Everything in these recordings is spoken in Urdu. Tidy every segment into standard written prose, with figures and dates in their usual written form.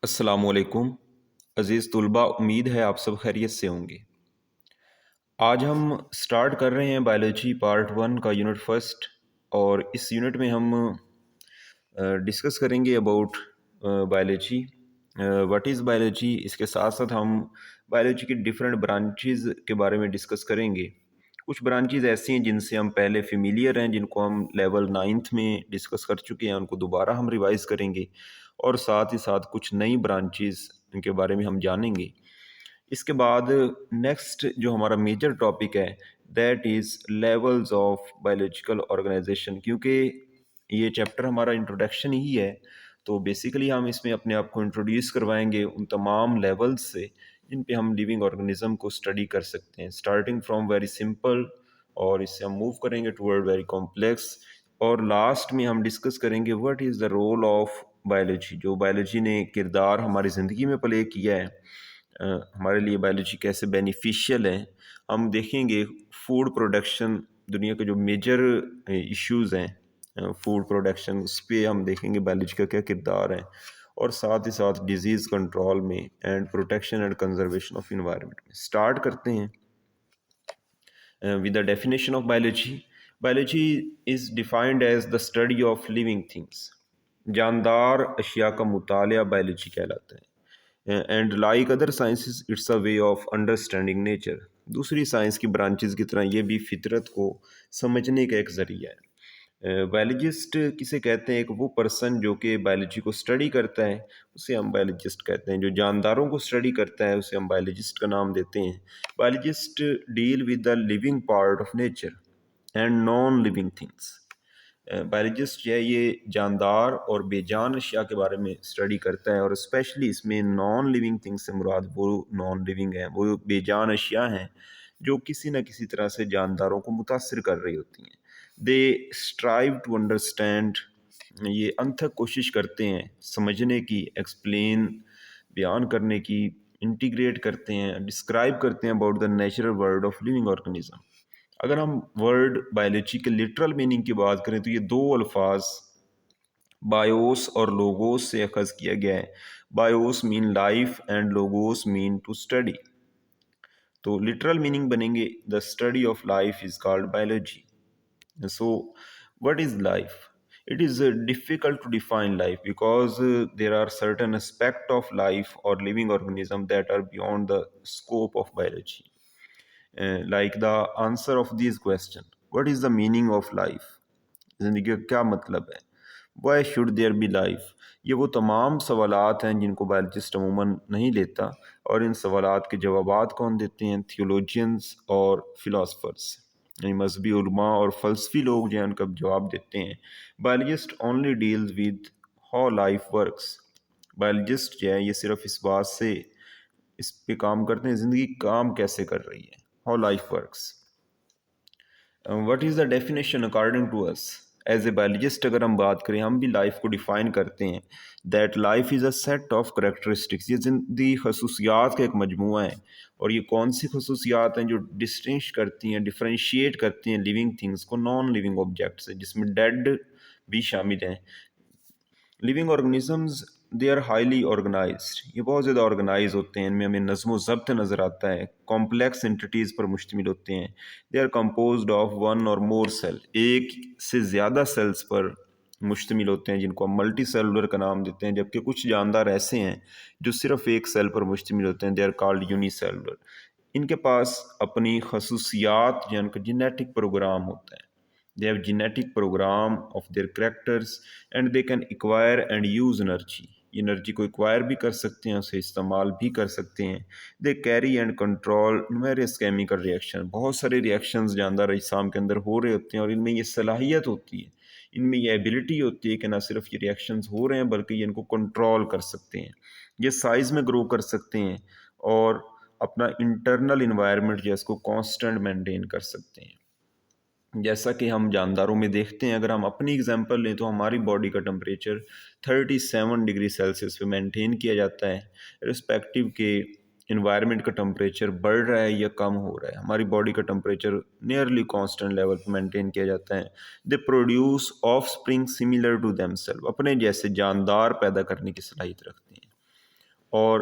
السلام علیکم عزیز طلبہ، امید ہے آپ سب خیریت سے ہوں گے۔ آج ہم سٹارٹ کر رہے ہیں بایولوجی پارٹ 1 کا یونٹ فرسٹ، اور اس یونٹ میں ہم ڈسکس کریں گے about biology, what is biology. اس کے ساتھ ساتھ ہم بایولوجی کی ڈفرینٹ برانچز کے بارے میں ڈسکس کریں گے۔ کچھ برانچز ایسی ہیں جن سے ہم پہلے فیملیئر ہیں، جن کو ہم لیول 9th میں ڈسکس کر چکے ہیں، ان کو دوبارہ ہم ریوائز کریں گے، اور ساتھ ہی ساتھ کچھ نئی برانچز ان کے بارے میں ہم جانیں گے۔ اس کے بعد نیکسٹ جو ہمارا میجر ٹاپک ہے that is levels of biological organisation, کیونکہ یہ چیپٹر ہمارا انٹروڈکشن ہی ہے، تو بیسیکلی ہم اس میں اپنے آپ کو انٹروڈیوس کروائیں گے ان تمام لیولز سے جن پہ ہم لیونگ آرگنزم کو اسٹڈی کر سکتے ہیں، اسٹارٹنگ فرام ویری سمپل، اور اس سے ہم موو کریں گے ٹورڈ ویری کمپلیکس، اور لاسٹ میں ہم ڈسکس کریں گے what is the role of biology, جو بایولوجی نے کردار ہماری زندگی میں پلے کیا ہے، ہمارے لیے بایولوجی کیسے بینیفیشیل ہے۔ ہم دیکھیں گے فوڈ پروڈکشن، دنیا کے جو میجر ایشوز ہیں فوڈ پروڈکشن، اس پہ ہم دیکھیں گے بایولوجی کا کیا کردار ہے، اور ساتھ ہی ساتھ ڈیزیز کنٹرول میں and protection and conservation of environment میں۔ اسٹارٹ کرتے ہیں with the definition of biology. Biology is defined as the study of living things. جاندار اشیاء کا مطالعہ بایولوجی کہلاتا ہے، and like other sciences it's a way of understanding nature. دوسری سائنس کی برانچز کی طرح یہ بھی فطرت کو سمجھنے کا ایک ذریعہ ہے۔ بایولوجسٹ کسے کہتے ہیں؟ ایک وہ پرسن جو کہ بایولوجی کو اسٹڈی کرتا ہے، اسے ہم بایولوجسٹ کہتے ہیں۔ جو جانداروں کو اسٹڈی کرتا ہے اسے ہم بایولوجسٹ کا نام دیتے ہیں۔ Biologist deal with the living part of nature and non living things. Biologist جو ہے یہ جاندار اور بے جان اشیاء کے بارے میں اسٹڈی کرتا ہے، اور اسپیشلی اس میں نان لیونگ تھنگ سے مراد وہ نان لیونگ ہیں، وہ بے جان اشیاء ہیں جو کسی نہ کسی طرح سے جانداروں کو متاثر کر رہی ہوتی ہیں۔ دے اسٹرائیو ٹو انڈرسٹینڈ، یہ انتھک کوشش کرتے ہیں سمجھنے کی، ایکسپلین بیان کرنے کی، انٹیگریٹ کرتے ہیں، ڈسکرائب کرتے ہیں about the natural world of living organism. اگر ہم ورڈ بایولوجی کے لٹرل میننگ کی بات کریں تو یہ دو الفاظ بایوس اور لوگوس سے اخذ کیا گیا ہے۔ Bios mean life and logos mean to study, تو لٹرل میننگ بنیں گے the study of life is called biology. So, what is life? It is difficult to define life because there are certain aspects of life or living organism that are beyond the scope of biology. Like the answer of these questions: what is the meaning of life? زندگی کا کیا مطلب ہے؟ Why should there be life? یہ وہ تمام سوالات ہیں جن کو بایولوجسٹ عموماً نہیں لیتا، اور ان سوالات کے جوابات کون دیتے ہیں؟ تھیولوجینز اور فلاسفرز، یعنی مذہبی علماء اور فلسفی لوگ جو ہیں ان کا جواب دیتے ہیں۔ Biologist only deals with how life works. Biologist جو ہے یہ صرف اس بات سے اس پہ کام کرتے ہیں زندگی کام کیسے کر رہی ہے، how life works. What is the definition according to us? As a biologist اگر ہم بات کریں، ہم بھی لائف کو ڈیفائن کرتے ہیں that life is a set of characteristics, یہ زندگی خصوصیات کا ایک مجموعہ ہے، اور یہ کون سی خصوصیات ہیں جو ڈسٹنگش کرتی ہیں، ڈفرینشیٹ کرتی ہیں لیونگ تھنگس کو نان لیونگ آبجیکٹ سے، جس میں ڈیڈ بھی شامل ہیں۔ Living organisms they are highly organised, یہ بہت زیادہ آرگنائز ہوتے ہیں، ان میں ہمیں نظم و ضبط نظر آتا ہے، کمپلیکس انٹیٹیز پر مشتمل ہوتے ہیں۔ They are composed of one or more cell, ایک سے زیادہ سیلز پر مشتمل ہوتے ہیں جن کو ہم ملٹی سیلولر کا نام دیتے ہیں، جبکہ کچھ جاندار ایسے ہیں جو صرف ایک سیل پر مشتمل ہوتے ہیں، they are called unicellular. ان کے پاس اپنی خصوصیات جن کا جینیٹک پروگرام ہوتا ہے، they have genetic program of their characters and they can acquire and use energy، یہ انرجی کو ایکوائر بھی کر سکتے ہیں، اسے استعمال بھی کر سکتے ہیں۔ they carry and control numerous chemical reaction، بہت سارے ریئیکشنز جاندار اجسام کے اندر ہو رہے ہوتے ہیں، اور ان میں یہ صلاحیت ہوتی ہے، ان میں یہ ایبلٹی ہوتی ہے کہ نہ صرف یہ ریئیکشنز ہو رہے ہیں بلکہ یہ ان کو کنٹرول کر سکتے ہیں، یہ سائز میں گرو کر سکتے ہیں، اور اپنا انٹرنل انوائرمنٹ جو ہے اس کو کانسٹنٹ مینٹین کر سکتے ہیں۔ جیسا کہ ہم جانداروں میں دیکھتے ہیں، اگر ہم اپنی اگزامپل لیں تو ہماری باڈی کا ٹمپریچر 37 ڈگری سیلسیس پہ مینٹین کیا جاتا ہے، رسپیکٹیو کہ انوائرمنٹ کا ٹمپریچر بڑھ رہا ہے یا کم ہو رہا ہے، ہماری باڈی کا ٹمپریچر نیئرلی کانسٹنٹ لیول پہ مینٹین کیا جاتا ہے۔ They produce offspring similar to them self, اپنے جیسے جاندار پیدا کرنے کی صلاحیت رکھتے ہیں۔ اور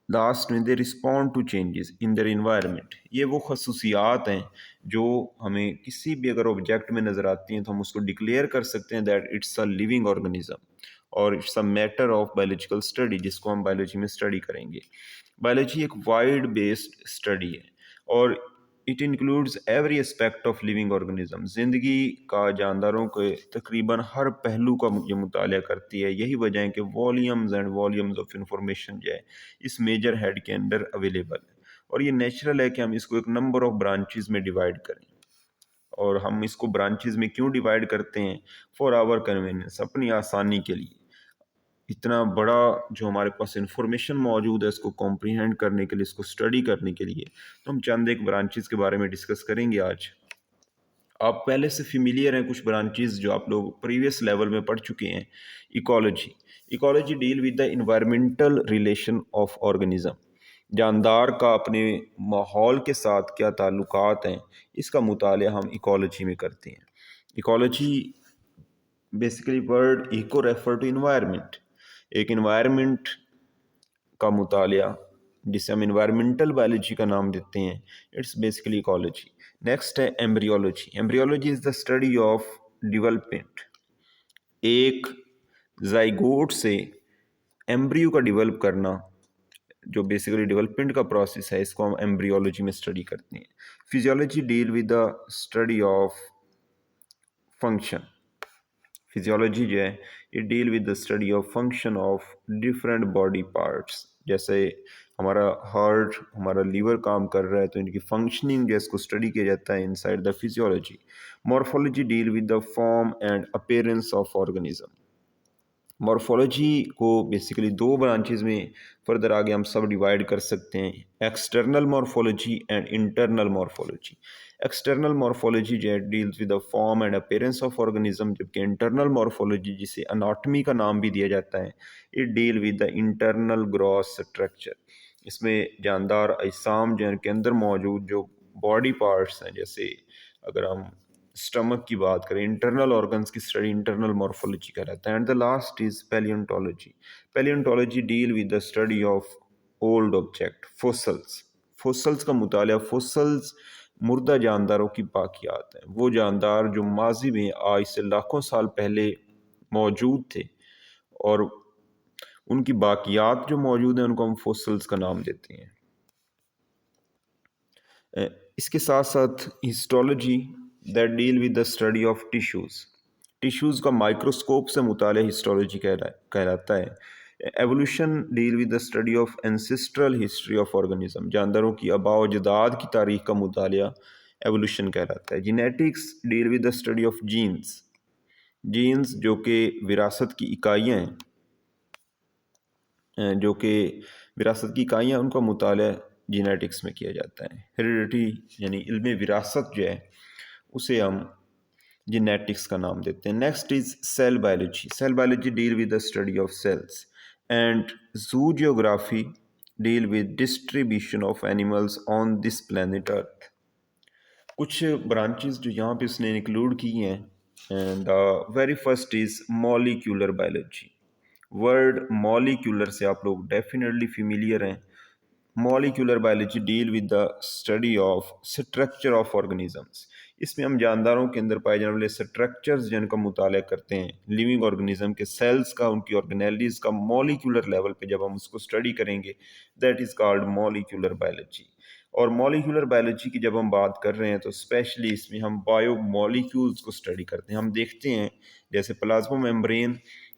لاسٹ میں they respond to changes in their environment. یہ وہ خصوصیات ہیں جو ہمیں کسی بھی اگر آبجیکٹ میں نظر آتی ہیں تو ہم اس کو ڈکلیئر کر سکتے ہیں that it's a living organism اور it's a matter of biological study, جس کو ہم بایولوجی میں اسٹڈی کریں گے. بایولوجی ایک وائڈ بیسڈ اسٹڈی ہے اور it includes every aspect of living organism. زندگی کا جانداروں کے تقریباً ہر پہلو کا یہ مطالعہ کرتی ہے. یہی وجہ ہے کہ volumes and volumes of information جو ہے اس میجر ہیڈ کے اندر اویلیبل ہے، اور یہ نیچرل ہے کہ ہم اس کو ایک نمبر آف برانچز میں ڈیوائڈ کریں. اور ہم اس کو برانچز میں کیوں ڈیوائڈ کرتے ہیں؟ فار آور کنوینئنس، اپنی آسانی کے لیے. اتنا بڑا جو ہمارے پاس انفارمیشن موجود ہے اس کو کمپریہینڈ کرنے کے لیے، اس کو اسٹڈی کرنے کے لیے، تو ہم چند ایک برانچز کے بارے میں ڈسکس کریں گے آج. آپ پہلے سے فیملیئر ہیں کچھ برانچز جو آپ لوگ پریویس لیول میں پڑھ چکے ہیں. Ecology. Ecology deal with the environmental relation of organism. جاندار کا اپنے ماحول کے ساتھ کیا تعلقات ہیں، اس کا مطالعہ ہم ایکالوجی میں کرتے ہیں. Ecology basically word eco refer to environment, ایک انوائرمنٹ کا مطالعہ جسے ہم انوائرمنٹل بایولوجی کا نام دیتے ہیں. It's basically ecology. نیکسٹ ہے embryology. Embryology is the study of development. ایک زائگوٹ سے ایمبریو کا ڈیولپ کرنا جو بیسیکلی ڈیولپمنٹ کا پروسیس ہے، اس کو ہم ایمبریولوجی میں اسٹڈی کرتے ہیں. Physiology deal with the study of function. Physiology جو ہے یہ deal with the study of function of different body parts. جیسے ہمارا ہارٹ، ہمارا لیور کام کر رہا ہے تو ان کی فنکشننگ جو ہے اس کو اسٹڈی کیا جاتا ہے inside the physiology. Morphology deal with the form and appearance of organism. Morphology کو بیسیکلی دو برانچز میں فردر آگے ہم سب ڈیوائڈ کر سکتے ہیں، external morphology and internal morphology. External morphology جو ہے deals with the form and appearance of organism, جبکہ انٹرنل مورفولوجی جسے اناٹمی کا نام بھی دیا جاتا ہے، it deal with the internal gross structure. اس میں جاندار اجسام جن کے اندر موجود جو باڈی پارٹس ہیں، جیسے اگر ہم اسٹمک کی بات کریں، انٹرنل آرگنس کی اسٹڈی انٹرنل مورفولوجی کا رہتا ہے. And the last is palaeontology. Palaeontology deal with the study of old object, fossils. Fossils کا مطالعہ، فوسلس مردہ جانداروں کی باقیات ہیں، وہ جاندار جو ماضی میں آج سے لاکھوں سال پہلے موجود تھے اور ان کی باقیات جو موجود ہیں ان کو ہم فوسلس کا نام دیتے ہیں. اس کے ساتھ ساتھ histology that deal with the study of tissues. Tissues کا مائکروسکوپ سے مطالعہ ہسٹولوجی کہلاتا ہے. Evolution deal with the study of ancestral history of organism. جانداروں کی آباء و اجداد کی تاریخ کا مطالعہ ایوولوشن کہلاتا ہے. Genetics deal with the study of genes. Genes جو کہ وراثت کی اکائیاں ہیں، جو کہ وراثت کی اکائیاں، ان کا مطالعہ جینیٹکس میں کیا جاتا ہے. ہیریڈیٹی یعنی علم وراثت جو ہے اسے ہم جینیٹکس کا نام دیتے ہیں. Next is cell biology. Cell biology deal with the study of cells. And zoo geography deal with distribution of animals on this planet earth. کچھ برانچز جو یہاں پہ اس نے انکلوڈ کی ہیں، and very first is molecular biology. Word molecular سے آپ لوگ ڈیفینیٹلی فیملیئر ہیں. Molecular biology deal with the study of structure of organisms. اس میں ہم جانداروں کے اندر پائے جانے والے اسٹرکچرز جن کا مطالعہ کرتے ہیں، لیونگ آرگنزم کے سیلز کا، ان کی آرگنیلیز کا مالیکولر لیول پہ جب ہم اس کو اسٹڈی کریں گے، that is called molecular biology. اور مالیکولر بایولوجی کی جب ہم بات کر رہے ہیں تو اسپیشلی اس میں ہم بایو مالیکولز کو اسٹڈی کرتے ہیں. ہم دیکھتے ہیں جیسے plasma membrane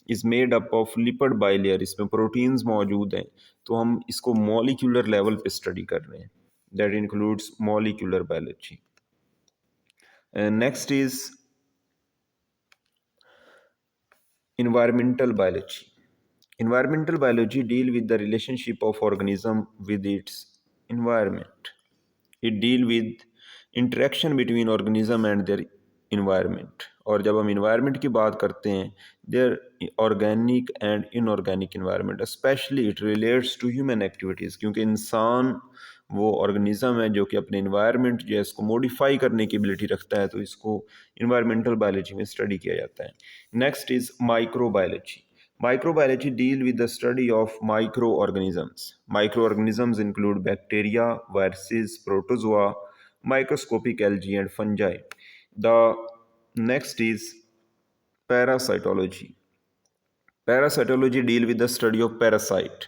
is made up of lipid bilayer, اس میں پروٹینز موجود ہیں، تو ہم اس کو مالیکولر لیول پہ اسٹڈی کر رہے ہیں. That includes molecular biology. Next is environmental biology. Environmental biology deal with the relationship of organism with its environment. It deal with interaction between organism and their environment. اور جب ہم environment کی بات کرتے ہیں، their organic and inorganic environment, especially it relates to human activities، کیونکہ انسان وہ آرگنزم ہے جو کہ اپنے انوائرمنٹ جو ہے اس کو موڈیفائی کرنے کی ابیلٹی رکھتا ہے، تو اس کو انوائرمنٹل بایولوجی میں اسٹڈی کیا جاتا ہے. Next is micro biology. Microbiology deal with the study of microorganisms. Microorganisms include bacteria, viruses, protozoa, microscopic algae, and fungi. The next is parasitology. Parasitology deal with the study of parasite.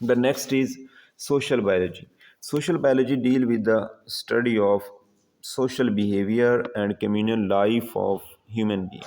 The next is social biology. Social biology deal with the study of social behavior and communal life of human being.